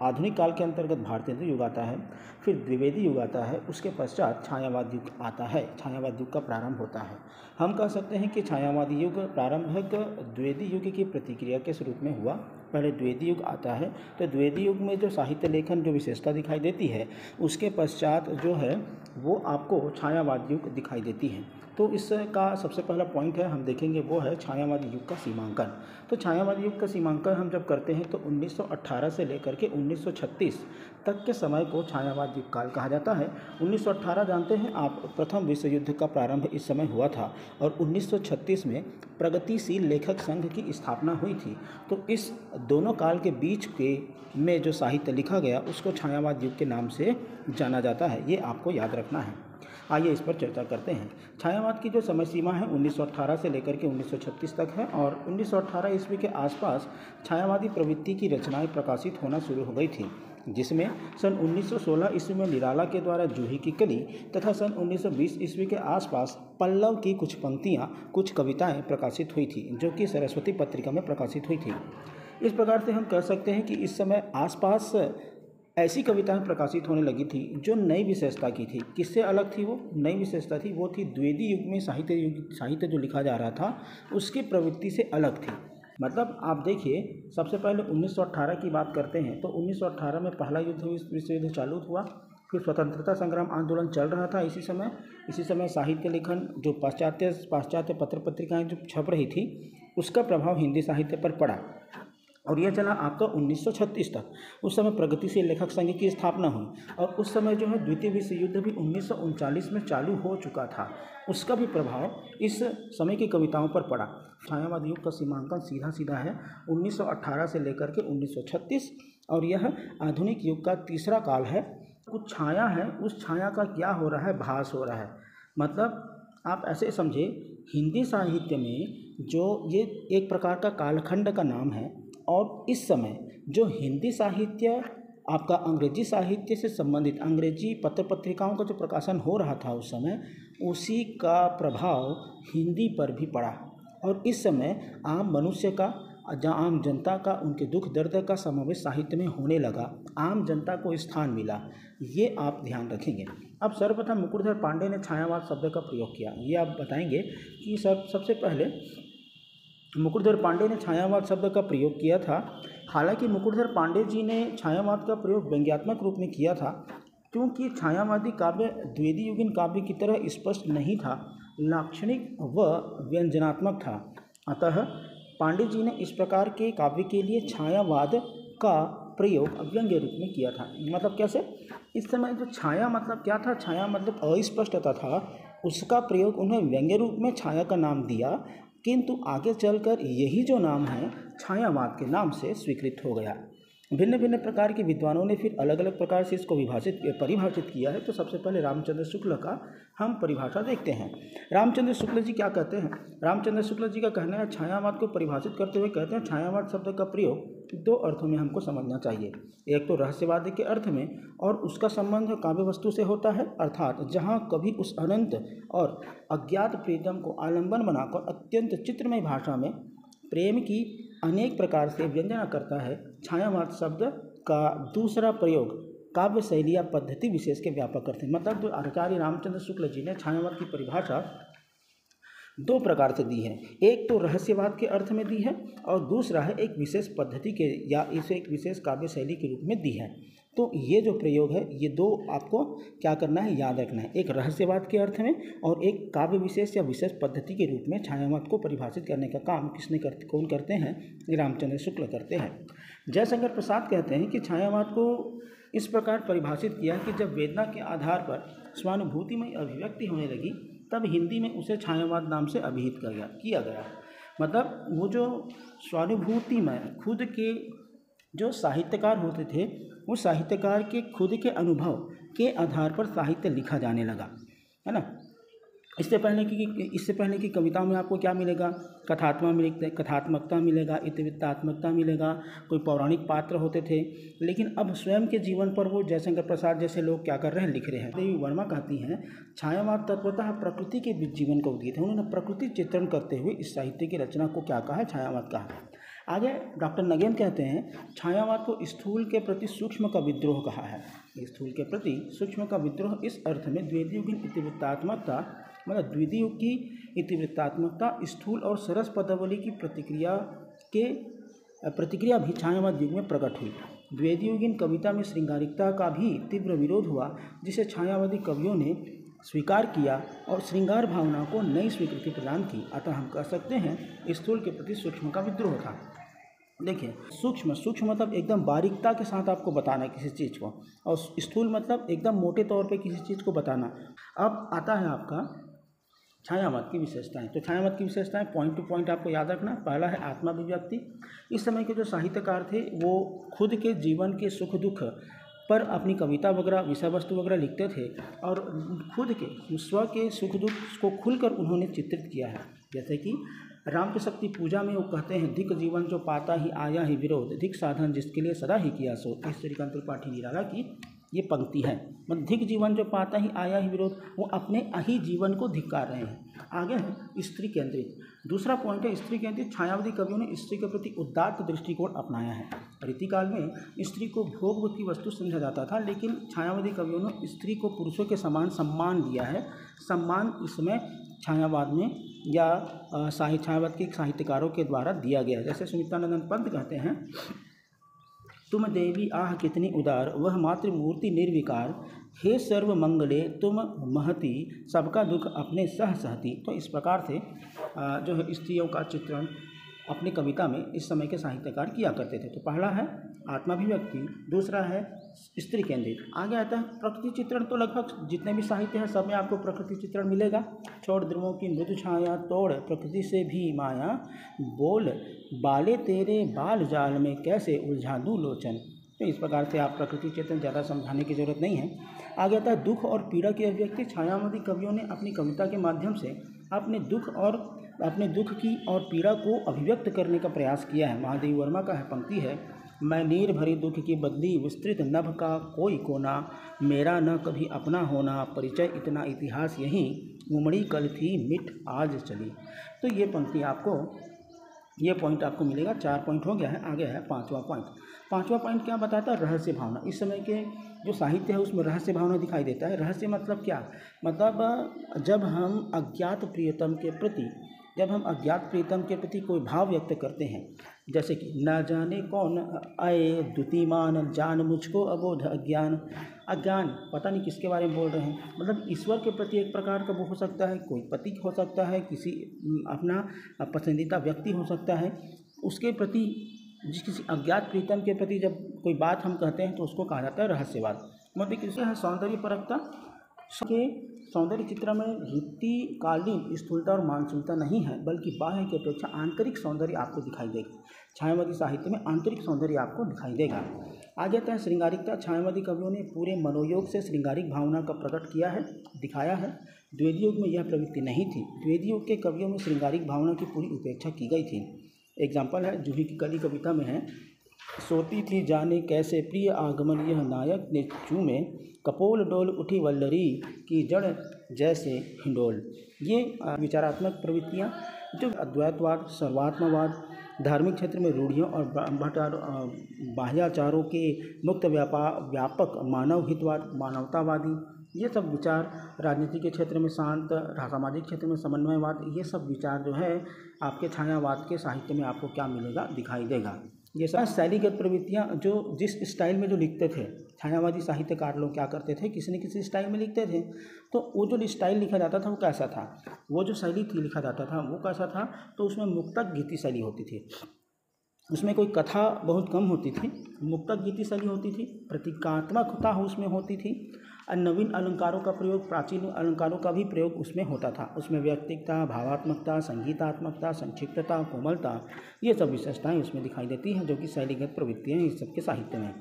आधुनिक काल के अंतर्गत भारतेंदु युग आता है, फिर द्विवेदी युग आता है, उसके पश्चात छायावाद युग आता है। छायावाद युग का प्रारंभ होता है। हम कह सकते हैं कि छायावादी युग प्रारंभिक द्विवेदी युग की प्रतिक्रिया के स्वरूप में हुआ। पहले द्विवेदी युग आता है, तो द्विवेदी युग में जो साहित्य लेखन जो विशेषता दिखाई देती है, उसके पश्चात जो है वो आपको छायावाद युग दिखाई देती है। तो इसका सबसे पहला पॉइंट है हम देखेंगे वो है छायावादी युग का सीमांकन। तो छायावादी युग का सीमांकन हम जब करते हैं तो 1918 से लेकर के 1936 तक के समय को छायावाद युग काल कहा जाता है। 1918 जानते हैं आप, प्रथम विश्व युद्ध का प्रारंभ इस समय हुआ था और 1936 में प्रगतिशील लेखक संघ की स्थापना हुई थी। तो इस दोनों काल के बीच के में जो साहित्य लिखा गया उसको छायावाद युग के नाम से जाना जाता है, ये आपको याद रखना है। आइए इस पर चर्चा करते हैं। छायावाद की जो समय सीमा है 1918 से लेकर के 1936 तक है और 1918 ईस्वी के आसपास छायावादी प्रवृत्ति की रचनाएं प्रकाशित होना शुरू हो गई थी, जिसमें सन 1916 ईस्वी में निराला के द्वारा जूही की कली तथा सन 1920 ईस्वी के आसपास पल्लव की कुछ पंक्तियाँ, कुछ कविताएँ प्रकाशित हुई थी, जो कि सरस्वती पत्रिका में प्रकाशित हुई थी। इस प्रकार से हम कह सकते हैं कि इस समय आसपास ऐसी कविताएं प्रकाशित होने लगी थी जो नई विशेषता की थी। किससे अलग थी वो नई विशेषता थी? वो थी द्विवेदी युग में साहित्य जो लिखा जा रहा था उसकी प्रवृत्ति से अलग थी। मतलब आप देखिए, सबसे पहले 1918 की बात करते हैं तो 1918 में पहला विश्व युद्ध चालू हुआ, फिर स्वतंत्रता संग्राम आंदोलन चल रहा था। इसी समय साहित्य लेखन जो पाश्चात्य पत्र पत्रिकाएँ जो छप रही थी उसका प्रभाव हिंदी साहित्य पर पड़ा और यह चला आपका 1936 तक। उस समय प्रगतिशील लेखक संघ की स्थापना हुई और उस समय जो है द्वितीय विश्व युद्ध भी 1939 में चालू हो चुका था, उसका भी प्रभाव इस समय की कविताओं पर पड़ा। छायावाद युग का सीमांकन सीधा सीधा है 1918 से लेकर के 1936 और यह आधुनिक युग का तीसरा काल है। कुछ छाया है, उस छाया का क्या हो रहा है? भास हो रहा है। मतलब आप ऐसे समझे, हिंदी साहित्य में जो ये एक प्रकार का कालखंड का नाम है और इस समय जो हिंदी साहित्य आपका अंग्रेजी साहित्य से संबंधित अंग्रेजी पत्र पत्रिकाओं का जो प्रकाशन हो रहा था उस समय, उसी का प्रभाव हिंदी पर भी पड़ा और इस समय आम मनुष्य का, आम जनता का, उनके दुख दर्द का समावेश साहित्य में होने लगा, आम जनता को स्थान मिला, ये आप ध्यान रखेंगे। अब सर्वप्रथम मुकुटधर पांडे ने छायावाद शब्द का प्रयोग किया। ये आप बताएंगे कि सबसे पहले मुकुटधर पांडे ने छायावाद शब्द का प्रयोग किया था। हालांकि मुकुटधर पांडे जी ने छायावाद का प्रयोग व्यंग्यात्मक रूप में किया था, क्योंकि छायावादी काव्य द्विवेदी युगीन काव्य की तरह स्पष्ट नहीं था, लाक्षणिक व व्यंजनात्मक था। अतः पांडे जी ने इस प्रकार के काव्य के लिए छायावाद का प्रयोग व्यंग्य रूप में किया था। मतलब कैसे? इस समय जो छाया मतलब क्या था? छाया मतलब अस्पष्टता था, उसका प्रयोग उन्हें व्यंग्य रूप में छाया का नाम दिया, किंतु आगे चलकर यही जो नाम है छायावाद के नाम से स्वीकृत हो गया। भिन्न भिन्न प्रकार के विद्वानों ने फिर अलग अलग प्रकार से इसको परिभाषित किया है। तो सबसे पहले रामचंद्र शुक्ल का हम परिभाषा देखते हैं। रामचंद्र शुक्ल जी क्या कहते हैं? रामचंद्र शुक्ल जी का कहना है, छायावाद को परिभाषित करते हुए कहते हैं, छायावाद शब्द का प्रयोग दो अर्थों में हमको समझना चाहिए। एक तो रहस्यवाद के अर्थ में और उसका संबंध काव्य वस्तु से होता है, अर्थात जहाँ कभी उस अनंत और अज्ञात प्रीतम को आलंबन बनाकर अत्यंत चित्रमय भाषा में प्रेम की अनेक प्रकार से व्यंजना करता है। छायावाद शब्द का दूसरा प्रयोग काव्य शैली या पद्धति विशेष के व्यापक करते हैं। मतलब जो आचार्य रामचंद्र शुक्ल जी ने छायावाद की परिभाषा दो प्रकार से दी है, एक तो रहस्यवाद के अर्थ में दी है और दूसरा है एक विशेष पद्धति के या इसे एक विशेष काव्य शैली के रूप में दी है। तो ये जो प्रयोग है, ये दो आपको क्या करना है, याद रखना है, एक रहस्यवाद के अर्थ में और एक काव्य विशेष या विशेष पद्धति के रूप में छायावाद को परिभाषित करने का काम कौन करते हैं? रामचंद्र शुक्ल करते हैं। जयशंकर प्रसाद कहते हैं कि छायावाद को इस प्रकार परिभाषित किया कि जब वेदना के आधार पर स्वानुभूतिमय अभिव्यक्ति होने लगी तब हिंदी में उसे छायावाद नाम से अभिहित किया गया। मतलब वो जो स्वानुभूतिमय खुद के जो साहित्यकार होते थे, वो साहित्यकार के खुद के अनुभव के आधार पर साहित्य लिखा जाने लगा, है ना। इससे पहले की कविताओं में आपको क्या मिलेगा? कथात्मकता मिलेगा, इतिवृत्तात्मकता मिलेगा, कोई पौराणिक पात्र होते थे। लेकिन अब स्वयं के जीवन पर वो जयशंकर प्रसाद जैसे लोग क्या कर रहे हैं, लिख रहे हैं। देवी वर्मा कहती हैं, छायावाद तत्वतः प्रकृति के जीवन का उद्गीत है। उन्होंने प्रकृति चित्रण करते हुए इस साहित्य की रचना को क्या कहा है? छायावाद कहा है। आगे डॉक्टर नगेन कहते हैं छायावाद को स्थूल के प्रति सूक्ष्म का विद्रोह कहा है। स्थूल के प्रति सूक्ष्म का विद्रोह इस अर्थ में द्वितीयुग की इतिवृत्तात्मकता, मतलब द्वितीयुग की इतिवृत्तात्मकता स्थूल और सरस पदावली की प्रतिक्रिया भी छायावाद युग में प्रकट हुई। द्वितीयुगीन कविता में श्रृंगारिकता का भी तीव्र विरोध हुआ, जिसे छायावादी कवियों ने स्वीकार किया और श्रृंगार भावना को नई स्वीकृति प्रदान की। अतः हम कह सकते हैं स्थूल के प्रति सूक्ष्म का विद्रोह था। देखिए, सूक्ष्म मतलब एकदम बारीकता के साथ आपको बताना है किसी चीज़ को, और स्थूल मतलब एकदम मोटे तौर पे किसी चीज़ को बताना। अब आता है आपका छायावाद की विशेषताएं। तो छायावाद की विशेषताएं पॉइंट टू पॉइंट आपको याद रखना। पहला है आत्माभिव्यक्ति। इस समय के जो साहित्यकार थे वो खुद के जीवन के सुख दुख पर अपनी कविता वगैरह, विषय वस्तु वगैरह लिखते थे और खुद के स्व के सुख दुख को खुलकर उन्होंने चित्रित किया है। जैसे कि राम की शक्ति पूजा में वो कहते हैं, धिक जीवन जो पाता ही आया ही विरोध, धिक साधन जिसके लिए सदा ही किया सो। इस श्रीकांत त्रिपाठी निराला की ये पंक्ति है। मतलब धिक जीवन जो पाता ही आया ही विरोध, वो अपने ही जीवन को धिक्कार रहे हैं। आगे है स्त्री केंद्रित। दूसरा पॉइंट है स्त्री केंद्रित। छायावादी कवियों ने स्त्री के प्रति उदात्त दृष्टिकोण अपनाया है। रीतिकाल में स्त्री को भोग की वस्तु समझा जाता था, लेकिन छायावादी कवियों ने स्त्री को पुरुषों के समान सम्मान दिया है। सम्मान इसमें छायावाद में या छायावाद के साहित्यकारों के द्वारा दिया गया है। जैसे सुमित्रानंद पंत कहते हैं, तुम देवी आह कितनी उदार, वह मातृमूर्ति निर्विकार, हे सर्व मंगले तुम महती, सबका दुख अपने सह सहती। तो इस प्रकार से जो है स्त्रियों का चित्रण अपनी कविता में इस समय के साहित्यकार किया करते थे। तो पहला है आत्माभिव्यक्ति, दूसरा है स्त्री केंद्रित। आगे आता है प्रकृति चित्रण। तो लगभग जितने भी साहित्य है सब में आपको प्रकृति चित्रण मिलेगा। छोड़ ध्रुवों की मृदु छाया, तोड़ प्रकृति से भी माया, बोल बाले तेरे बाल जाल में कैसे उलझा दूं लोचन। तो इस प्रकार से आप प्रकृति चित्रण ज़्यादा समझाने की जरूरत नहीं है। आगे आता है दुख और पीड़ा की अभिव्यक्ति। छायावादी कवियों ने अपनी कविता के माध्यम से अपने दुख की और पीड़ा को अभिव्यक्त करने का प्रयास किया है। महादेव वर्मा का है पंक्ति है, मैं नीर भरी दुख की बदली, विस्तृत नभ का कोई कोना, मेरा न कभी अपना होना, परिचय इतना इतिहास यही, उमड़ी कल थी मिट आज चली। तो ये पंक्ति आपको, ये पॉइंट आपको मिलेगा। 4 पॉइंट हो गया है। आगे है 5वां पॉइंट। 5वां पॉइंट क्या बताता है? रहस्य भावना। इस समय के जो साहित्य है उसमें रहस्य भावना दिखाई देता है। रहस्य मतलब क्या? मतलब जब हम अज्ञात प्रियतम के प्रति कोई भाव व्यक्त करते हैं, जैसे कि न जाने कौन आए द्युतिमान, जान मुझको अबोध अज्ञान। अज्ञान पता नहीं किसके बारे में बोल रहे हैं। मतलब ईश्वर के प्रति एक प्रकार का वो हो सकता है, कोई पति हो सकता है, किसी अपना पसंदीदा व्यक्ति हो सकता है, उसके प्रति किसी अज्ञात प्रीतम के प्रति जब कोई बात हम कहते हैं तो उसको कहा जाता है रहस्यवाद। मतलब किसी है सौंदर्य परकता के सौंदर्य चित्र में रीतिकालीन स्थूलता और मानसूलता नहीं है, बल्कि बाह्य की अपेक्षा आंतरिक सौंदर्य आपको दिखाई देगा। छायावादी साहित्य में आंतरिक सौंदर्य आपको दिखाई देगा। आगे आता है श्रृंगारिकता। छायावादी कवियों ने पूरे मनोयोग से श्रृंगारिक भावना का प्रकट किया है, दिखाया है। द्वितीय युग में यह प्रवृत्ति नहीं थी। द्वितीय युग के कवियों में श्रृंगारिक भावना की पूरी उपेक्षा की गई थी। एग्जाम्पल है जूही की कली कविता में है, सोती थी जाने कैसे प्रिय आगमन, यह नायक ने चूमे, कपोल डोल उठी वल्लरी की जड़ जैसे हिंडोल। ये विचारात्मक प्रवृत्तियाँ जो अद्वैतवाद, सर्वात्मवाद, धार्मिक क्षेत्र में रूढ़ियों और बाह्याचारों के मुक्त व्यापक मानव हितवाद, मानवतावादी, ये सब विचार, राजनीति के क्षेत्र में शांत, सामाजिक क्षेत्र में समन्वयवाद, ये सब विचार जो है आपके छायावाद के साहित्य में आपको क्या मिलेगा? दिखाई देगा। ये सब शैलीगत प्रवृत्तियाँ जो जिस स्टाइल में जो लिखते थे छायावादी साहित्यकार लोग क्या करते थे, किसी न किसी स्टाइल में लिखते थे। तो वो जो स्टाइल लिखा जाता था वो कैसा था, वो जो शैली थी लिखा जाता था वो कैसा था? तो उसमें मुक्तक गीति शैली होती थी, उसमें कोई कथा बहुत कम होती थी, मुक्तक गीति शैली होती थी, प्रतीकात्मकता उसमें होती थी, और नवीन अलंकारों का प्रयोग, प्राचीन अलंकारों का भी प्रयोग उसमें होता था। उसमें व्यक्तिकता, भावात्मकता, संगीतात्मकता, संक्षिप्तता, कोमलता, ये सब विशेषताएं उसमें दिखाई देती हैं जो कि शैलीगत प्रवृत्तियाँ हैं इस सब के साहित्य में।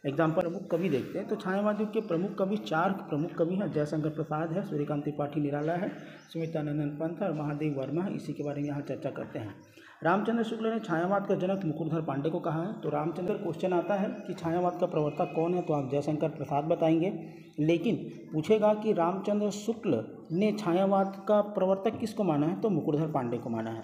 एग्जाम्पल प्रमुख कवि देखते हैं तो छायावाद युग के प्रमुख कवि 4 प्रमुख कवि हैं। जयशंकर प्रसाद है, सूर्यकांत त्रिपाठी निराला है, सुमित्रानंद पंत और महादेव वर्मा है। इसी के बारे में यहाँ चर्चा करते हैं। रामचंद्र शुक्ल ने छायावाद का जनक मुकुरधर पांडे को कहा है। तो रामचंद्र क्वेश्चन आता है कि छायावाद का प्रवर्तक कौन है, तो आप जयशंकर प्रसाद बताएंगे। लेकिन पूछेगा कि रामचंद्र शुक्ल ने छायावाद का प्रवर्तक किसको माना है, तो मुकुरधर पांडे को माना है।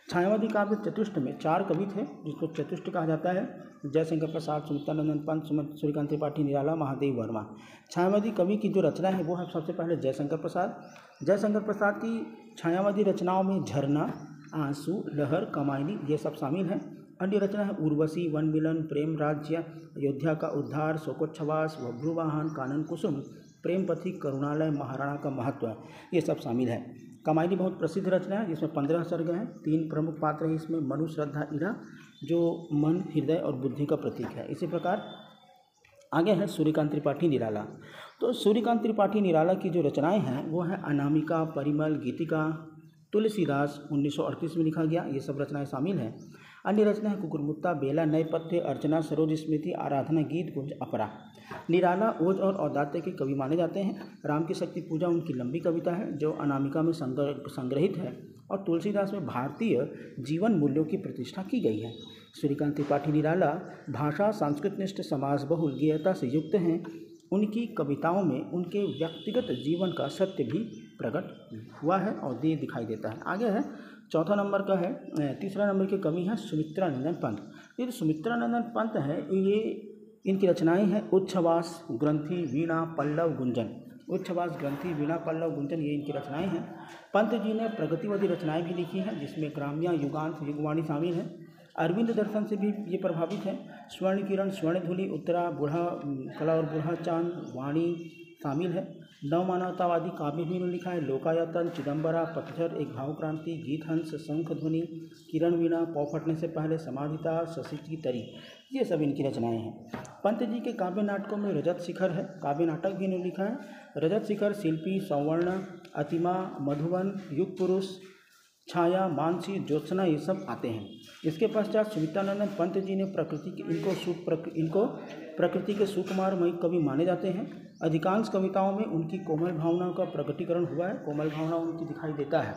छायावादी काव्य चतुष्ट में 4 कवि थे जिसको चतुष्ट कहा जाता है। जयशंकर प्रसाद, सुमित्रानंदन पंत, सूर्यकांत त्रिपाठी, निराला, महादेव वर्मा। छायावादी कवि की जो रचना है वो है सबसे पहले जयशंकर प्रसाद। जयशंकर प्रसाद की छायावादी रचनाओं में झरना, आंसू, लहर, कमायनी ये सब शामिल हैं। अन्य रचना है उर्वशी, वन मिलन, प्रेम राज्य, अयोध्या का उद्धार, शोकोच्छवास, बभ्रुवाहन, कानन कुसुम, प्रेम पथिक, करुणालय, महाराणा का महत्व, ये सब शामिल है। कमायनी बहुत प्रसिद्ध रचना है जिसमें 15 सर्ग हैं। 3 प्रमुख पात्र हैं इसमें, मनु, श्रद्धा, इरा जो मन, हृदय और बुद्धि का प्रतीक है। इसी प्रकार आगे है सूर्यकांत त्रिपाठी, निराला। तो सूर्यकांत त्रिपाठी निराला की जो रचनाएं हैं वो हैं अनामिका, परिमल, गीतिका, तुलसीदास 1938 में लिखा गया, ये सब रचनाएं शामिल हैं। अन्य रचना है कुकुरमुत्ता, बेला, नए पथ्य, अर्चना, सरोज स्मृति, आराधना, गीत, गुंज, अपरा। निराला ओज और औदात्य के कवि माने जाते हैं। राम की शक्ति पूजा उनकी लंबी कविता है जो अनामिका में संग्रहित है और तुलसीदास में भारतीय जीवन मूल्यों की प्रतिष्ठा की गई है। सूर्यकांत त्रिपाठी निराला भाषा सांस्कृतिक समाज बहुल गेयता से युक्त हैं। उनकी कविताओं में उनके व्यक्तिगत जीवन का सत्य भी प्रकट हुआ है और ये दिखाई देता है। आगे है चौथा नंबर का है, तीसरा नंबर के कवि हैं सुमित्रानंदन पंत। ये जो सुमित्रानंदन पंत है ये इनकी रचनाएं हैं उच्छ्वास, ग्रंथि, वीणा, पल्लव, गुंजन। उच्छ्वास, ग्रंथि, वीणा, पल्लव, गुंजन ये इनकी रचनाएं हैं। पंत जी ने प्रगतिवादी रचनाएं भी लिखी हैं जिसमें ग्राम्या, युगांत, युगवाणी शामिल है। अरविंद दर्शन से भी ये प्रभावित है। स्वर्ण किरण, स्वर्ण धुली, उत्तरा, बूढ़ा कला और बूढ़ा चांद, वाणी शामिल है। नवमानवतावादी काव्य भी इन्होंने लिखा है। लोकायतन, चिदम्बरा, पतझर, एक भावक्रांति, गीत हंस, शंख ध्वनि, किरण वीणा, पौ फटने से पहले, समाधिता, शशि की तरी, ये सब इनकी रचनाएं हैं। पंत जी के काव्य नाटकों में रजत शिखर है, काव्य नाटक भी इन्होंने लिखा है। रजत शिखर, शिल्पी, सौवर्ण, अतिमा, मधुबन, युग पुरुष, छाया, मानसी, ज्योत्सना ये सब आते हैं। इसके पश्चात सुमित्रानंदन पंत जी ने इनको प्रकृति के सुकुमारमयी कवि माने जाते हैं। अधिकांश कविताओं में उनकी कोमल भावनाओं का प्रकटीकरण हुआ है, कोमल भावना उनकी दिखाई देता है।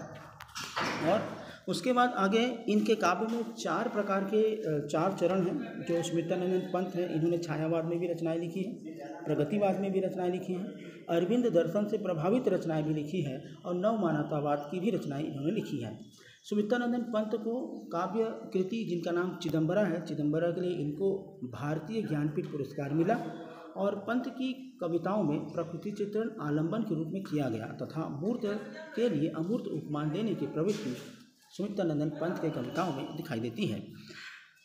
और उसके बाद आगे इनके काव्य में 4 प्रकार के 4 चरण हैं। जो सुमित्रानंदन पंत हैं इन्होंने छायावाद में भी रचनाएं लिखी हैं, प्रगतिवाद में भी रचनाएं लिखी हैं, अरविंद दर्शन से प्रभावित रचनाएं भी लिखी हैं और नवमानवतावाद की भी रचनाएं इन्होंने लिखी हैं। सुमित्रानंदन पंत को काव्य कृति जिनका नाम चिदम्बरा है, चिदम्बरा के लिए इनको भारतीय ज्ञानपीठ पुरस्कार मिला। और पंत की कविताओं में प्रकृति चित्रण आलंबन के रूप में किया गया तथा मूर्त के लिए अमूर्त उपमान देने की प्रवृत्ति सुमित्रानंदन पंत के कविताओं में दिखाई देती है।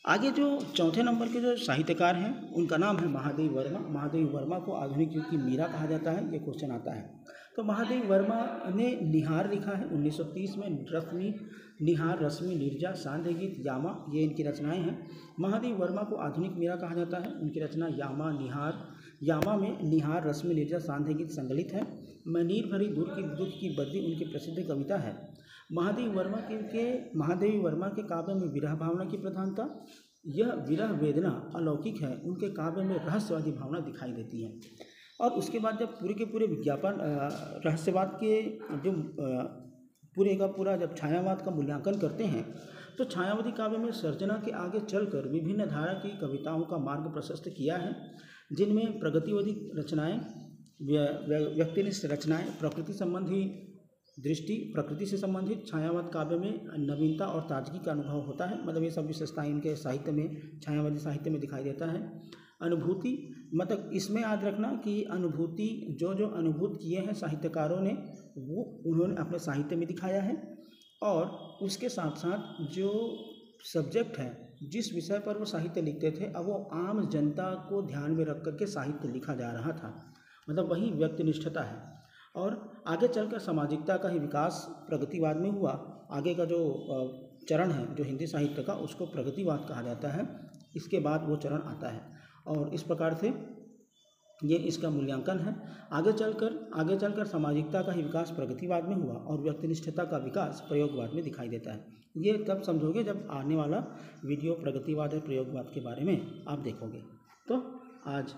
आगे जो चौथे नंबर के जो साहित्यकार हैं उनका नाम है महादेव वर्मा। महादेव वर्मा को आधुनिक युग की मीरा कहा जाता है, ये क्वेश्चन आता है। तो महादेव वर्मा ने निहार लिखा है 1930 में, रश्मि, निहार, रश्मि, निर्जा, सांध्य गीत, यामा ये इनकी रचनाएं हैं। महादेव वर्मा को आधुनिक मीरा कहा जाता है। उनकी रचना यामा, निहार, यामा में निहार, रश्मि, निर्जा, सांध्य गीत संकलित है। मनीर भरी दूर की दुख की बद्दी उनकी प्रसिद्ध कविता है। महादेव वर्मा के काव्य में विरह भावना की प्रधानता, यह विरह वेदना अलौकिक है। उनके काव्य में रहस्यवादी भावना दिखाई देती है। और उसके बाद जब पूरे के पूरे विज्ञापन रहस्यवाद के जो पूरे का पूरा जब छायावाद का मूल्यांकन करते हैं तो छायावादी काव्य में सर्जना के आगे चलकर विभिन्न धारा की कविताओं का मार्ग प्रशस्त किया है, जिनमें प्रगतिवादी रचनाएं, व्यक्तिनिष्ठ रचनाएं, प्रकृति संबंधी दृष्टि, प्रकृति से संबंधित छायावाद काव्य में नवीनता और ताजगी का अनुभव होता है। मतलब ये सब विशेषताएं इनके साहित्य में, छायावादी साहित्य में दिखाई देता है। अनुभूति, मतलब इसमें याद रखना कि अनुभूति जो अनुभूत किए हैं साहित्यकारों ने वो उन्होंने अपने साहित्य में दिखाया है। और उसके साथ साथ जो सब्जेक्ट है, जिस विषय पर वो साहित्य लिखते थे, अब वो आम जनता को ध्यान में रख करके साहित्य लिखा जा रहा था। मतलब वही व्यक्तिनिष्ठता है। और आगे चलकर सामाजिकता का ही विकास प्रगतिवाद में हुआ। आगे का जो चरण है जो हिंदी साहित्य का, उसको प्रगतिवाद कहा जाता है। इसके बाद वो चरण आता है और इस प्रकार से ये इसका मूल्यांकन है। आगे चलकर सामाजिकता का ही विकास प्रगतिवाद में हुआ और व्यक्तिनिष्ठता का विकास प्रयोगवाद में दिखाई देता है। ये तब समझोगे जब आने वाला वीडियो प्रगतिवाद और प्रयोगवाद के बारे में आप देखोगे। तो आज